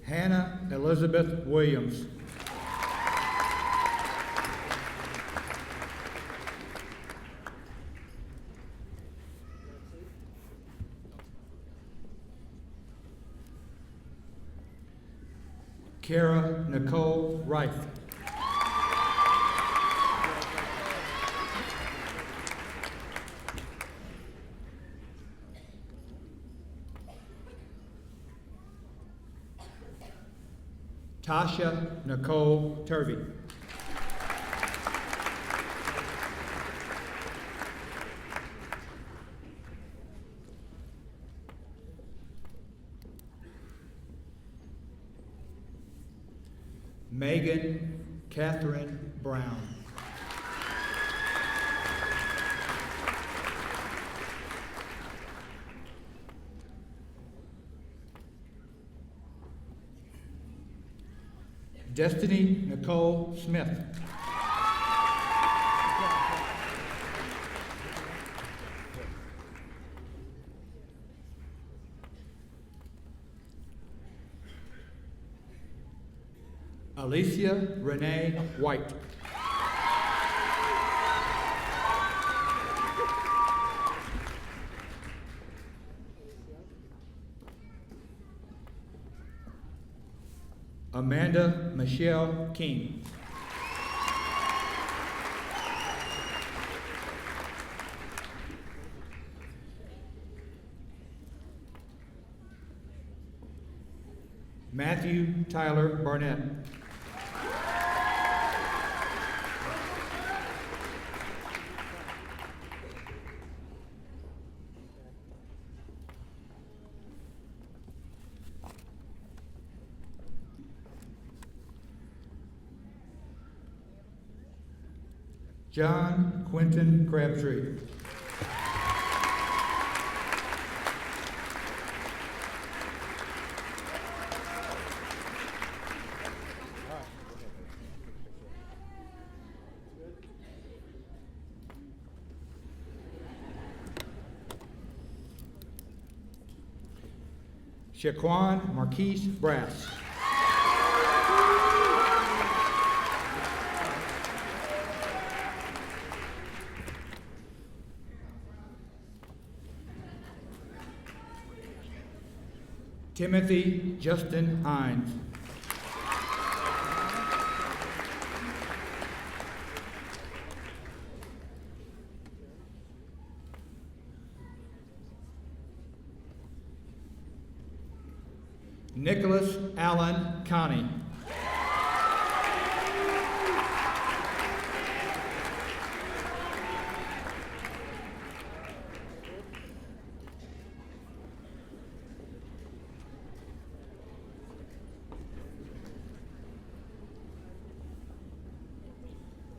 Hannah Elizabeth Williams. Kara Nicole Reif. Tasha Nicole Turvey. Megan Catherine Brown. Destiny Nicole Smith. Alicia Renee White. Amanda Michelle King. Matthew Tyler Barnett. John Quentin Crabtree. Shaquan Marquise Brass. Timothy Justin Hines. Nicholas Allen Connie.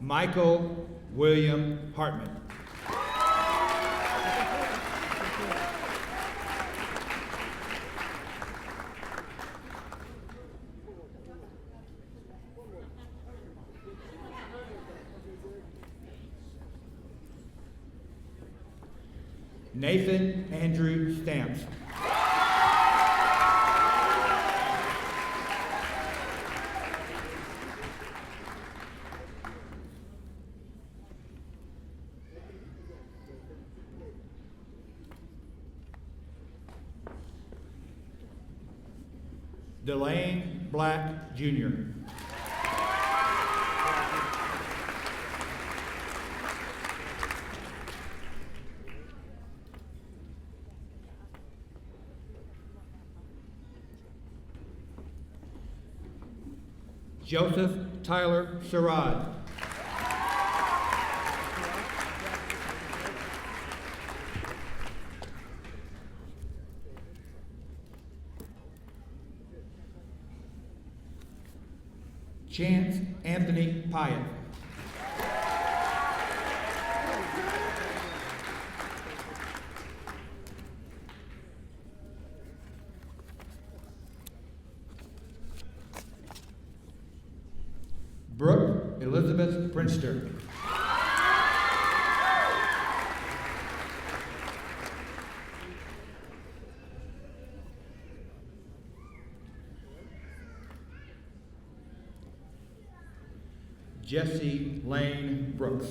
Michael William Hartman. Nathan Andrew Stamps. Delane Black Jr. Joseph Tyler Sherrod. Chance Anthony Pyatt. Brooke Elizabeth Prinster. Jesse Lane Brooks.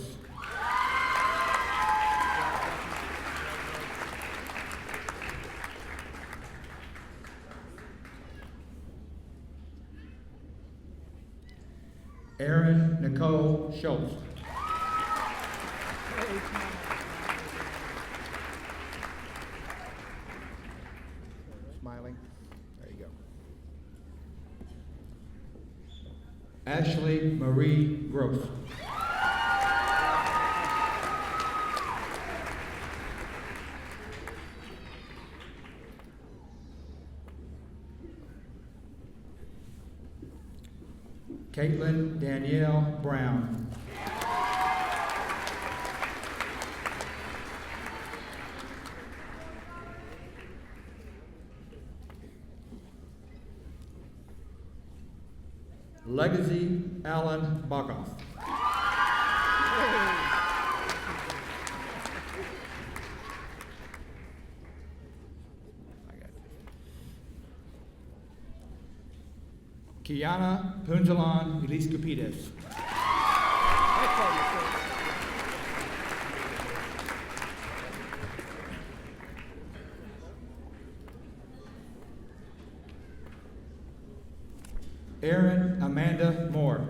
Erin Nicole Schultz. Smiling. There you go. Ashley Marie Gross. Caitlin Danielle Brown. Legacy Allen Bockoff. Kiana Punzalan Elise Cupides. Erin Amanda Moore.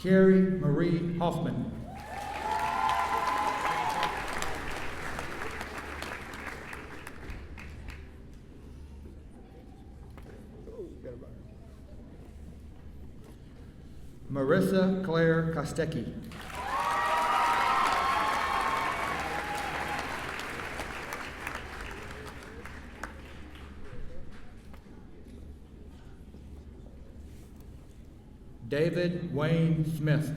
Carrie Marie Hoffman. Marissa Claire Kostecki. David Wayne Smith.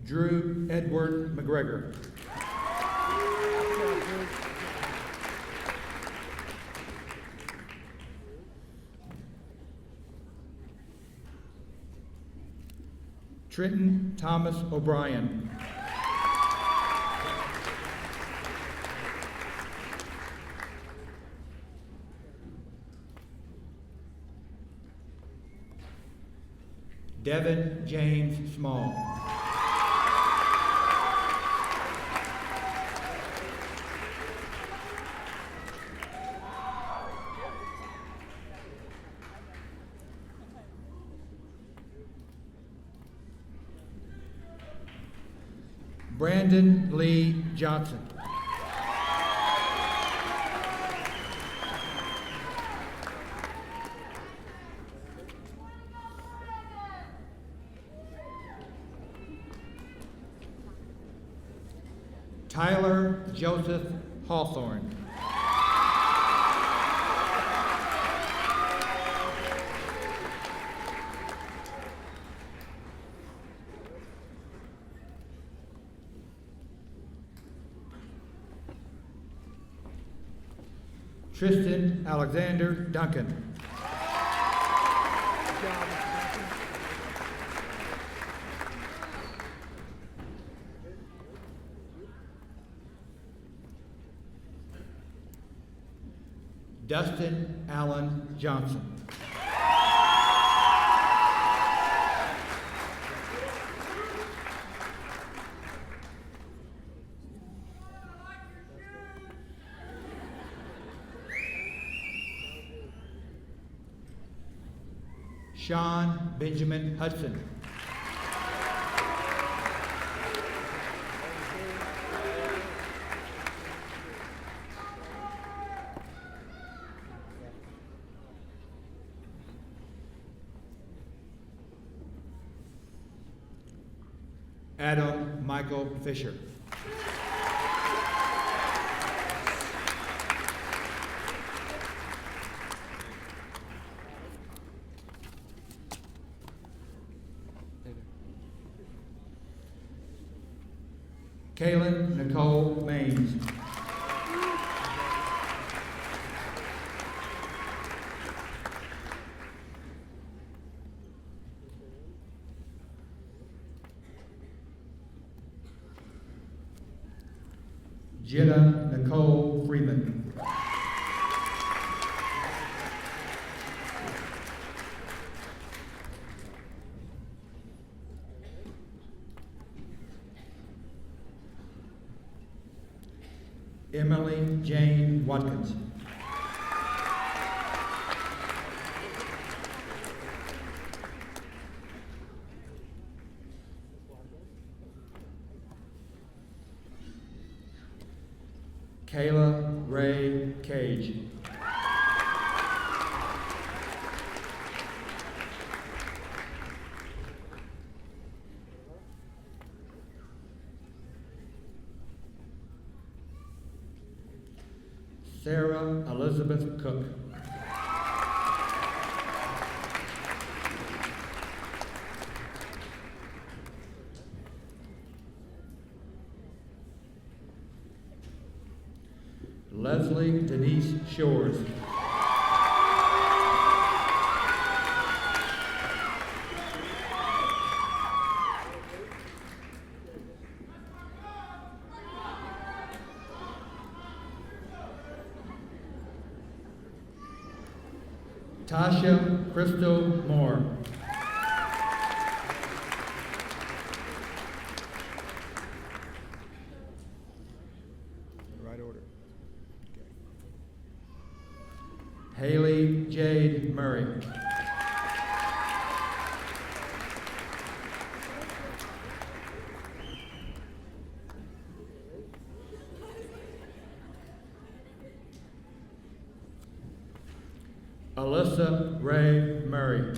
Drew Edward McGregor. Trenton Thomas O'Brien. Devin James Small. Brandon Lee Johnson. Tyler Joseph Hawthorne. Tristan Alexander Duncan. Dustin Allen Johnson. Sean Benjamin Hudson. Adam Michael Fisher. Kaylin Nicole Maines. Jenna Nicole Freeman. Emily Jane Watkins. Kayla Ray Cage. Sarah Elizabeth Cook. Leslie Denise Shores. Tasha Crystal Moore. Right order. Okay. Haley Jade Murray. Alyssa Ray Murray.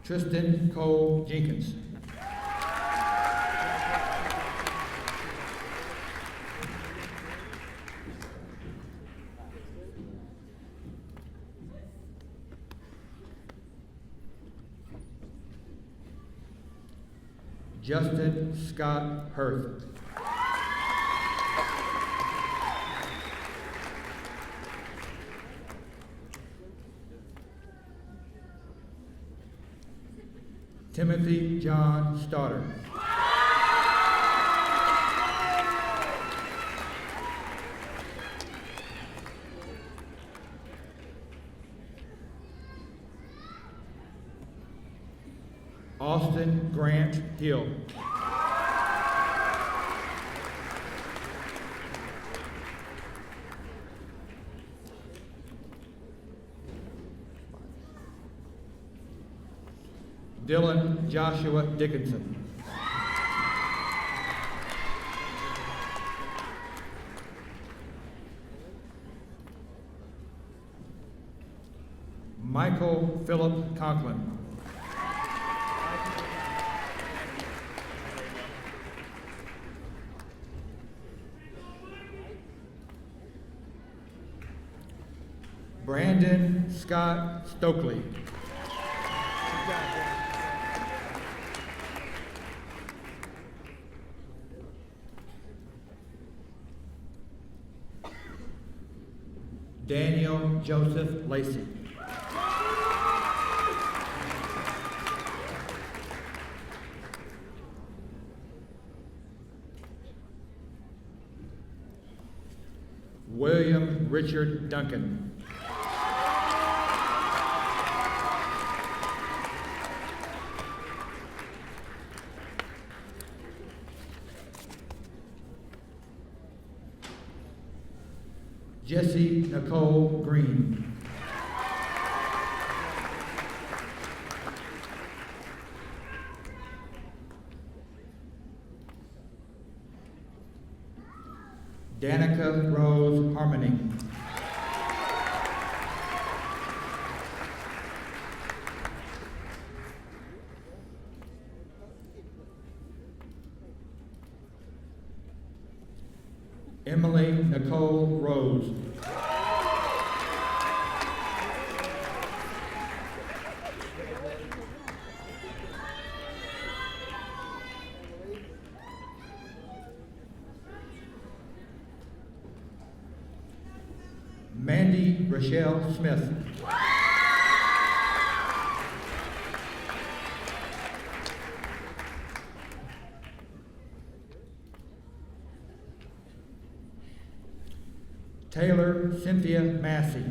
Tristan Cole Jenkins. Justin Scott Hurth. Timothy John Stoddard. Austin Grant Hill. Dylan Joshua Dickinson. Michael Philip Conklin. Brandon Scott Stokely. Daniel Joseph Lacey. William Richard Duncan. Jessie Nicole Green. Danica Rose Harmony. Emily Nicole Rose. Mandy Rochelle Smith. Taylor Cynthia Massey.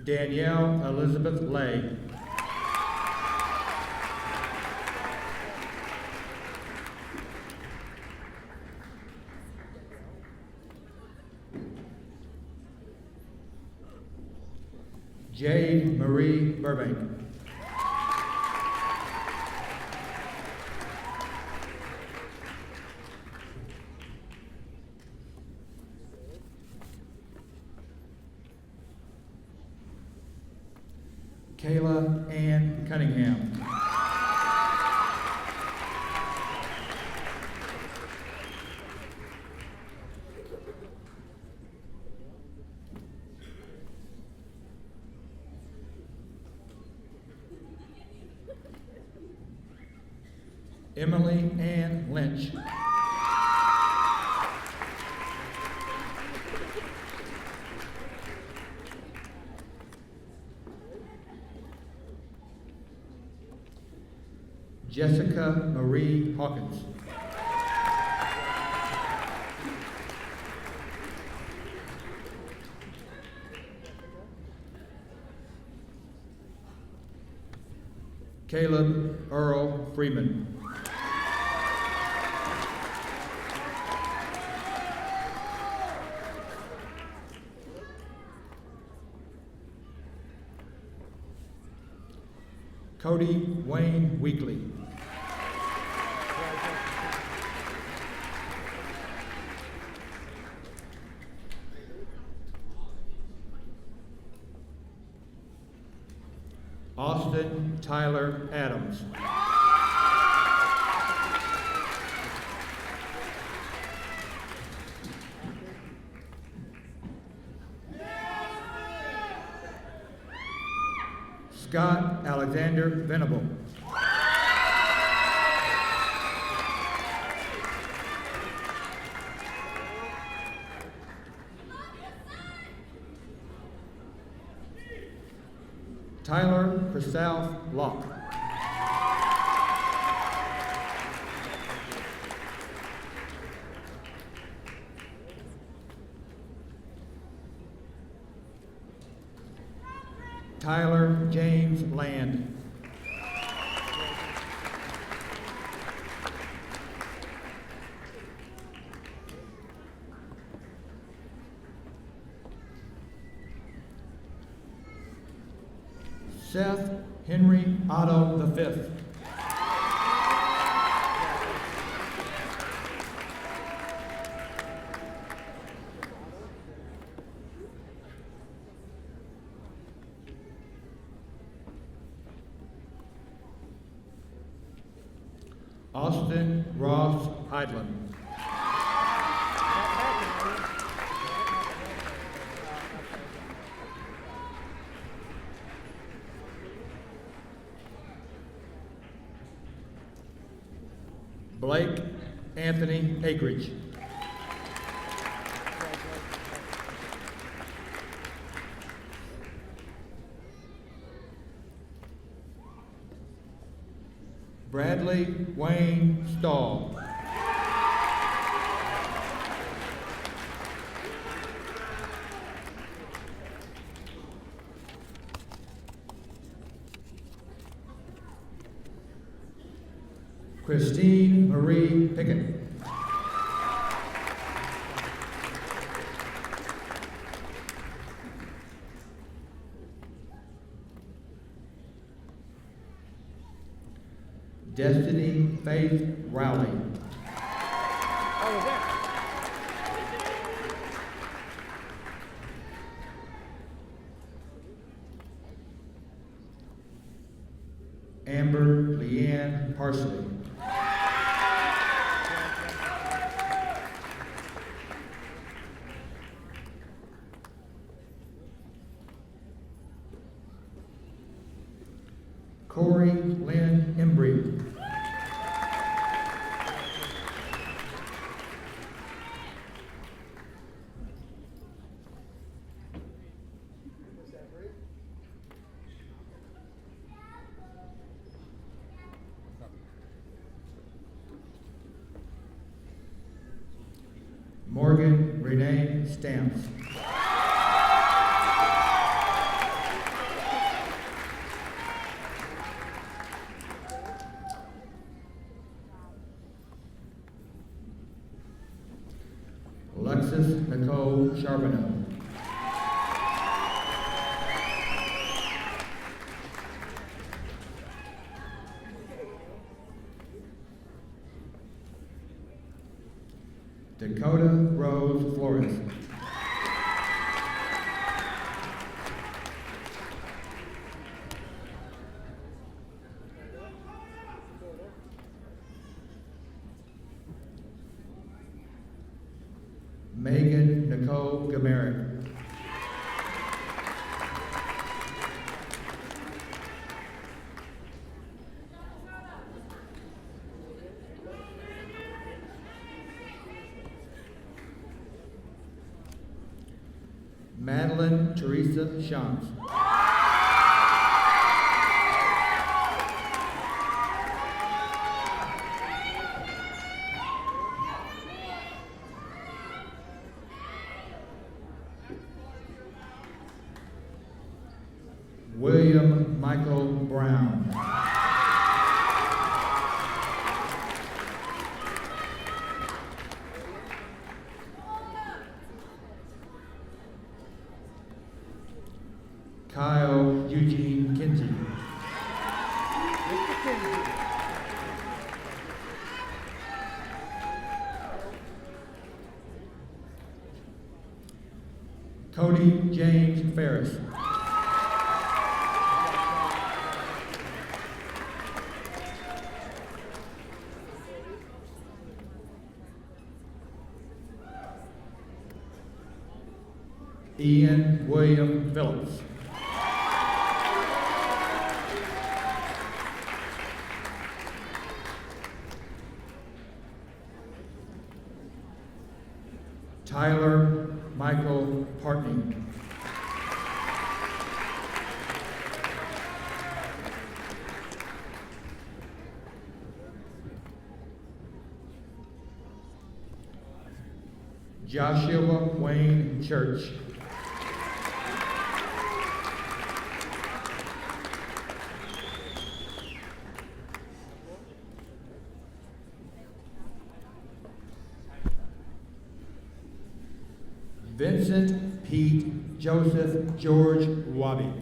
Danielle Elizabeth Lay. Jade Marie Burbank. Kayla Ann Cunningham. Emily Ann Lynch. Jessica Marie Hawkins. Caleb Earl Freeman. Cody Wayne Weekly. Austin Tyler Adams. Scott Alexander Venable. Tyler Christoph Locke. Tyler James Land. Seth Henry Otto V. Austin Ross Heidland. Blake Anthony Acreage. Bradley Wayne Stahl. Christine Marie Pickett. Destiny Faith Rowley. Amber Leanne Parsley. Corey Lynn Embry. Morgan Renee Stamps. Alexis Nicole Charbonneau. Dakota Rose Flores. Megan Nicole Gamerick. Madeline Teresa Shantz. William Michael Brown. Kyle Eugene Kinsey. Cody James Ferris. Ian William Phillips. Tyler Michael Partney. Joshua Wayne Church. Vincent Pete Joseph George Wabi.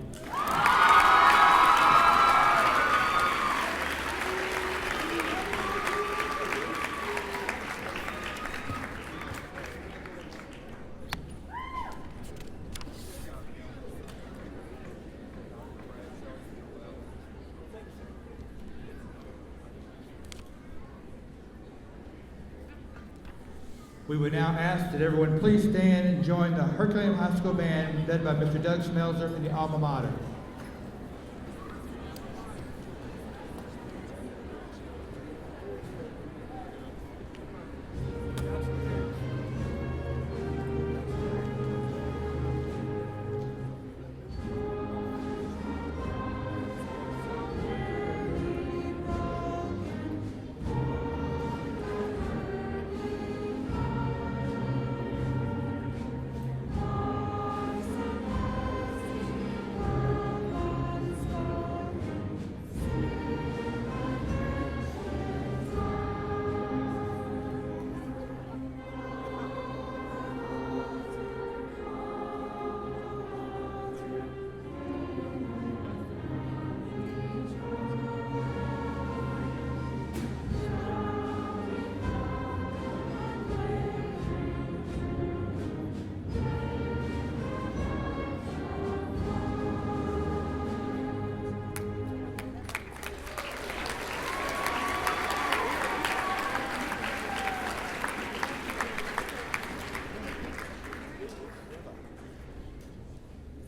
We would now ask that everyone please stand and join the Herculaneum High School Band led by Mr. Doug Smelzer and the alma mater.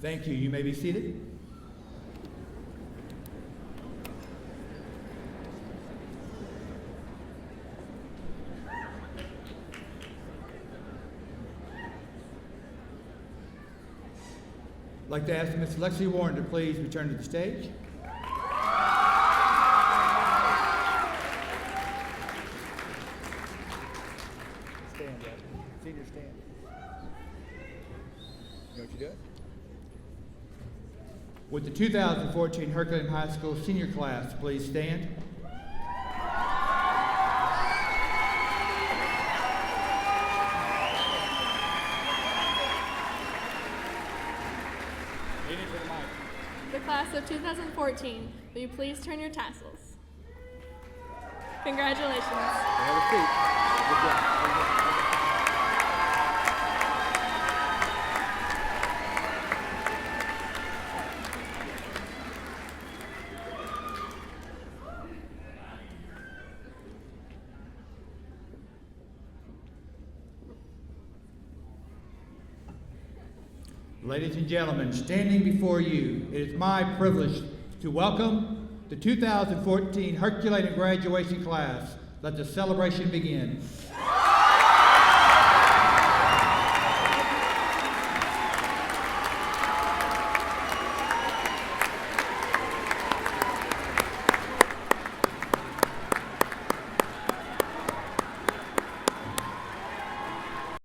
Thank you. You may be seated. I'd like to ask Ms. Lexi Warren to please return to the stage. Stand, Dad. Senior stand. You know what you're doing? Would the 2014 Herculaneum High School senior class please stand? The class of 2014, will you please turn your tassels? Congratulations. Have a seat. Good job. Ladies and gentlemen, standing before you, it is my privilege to welcome the 2014 Herculaneum graduation class. Let the celebration begin.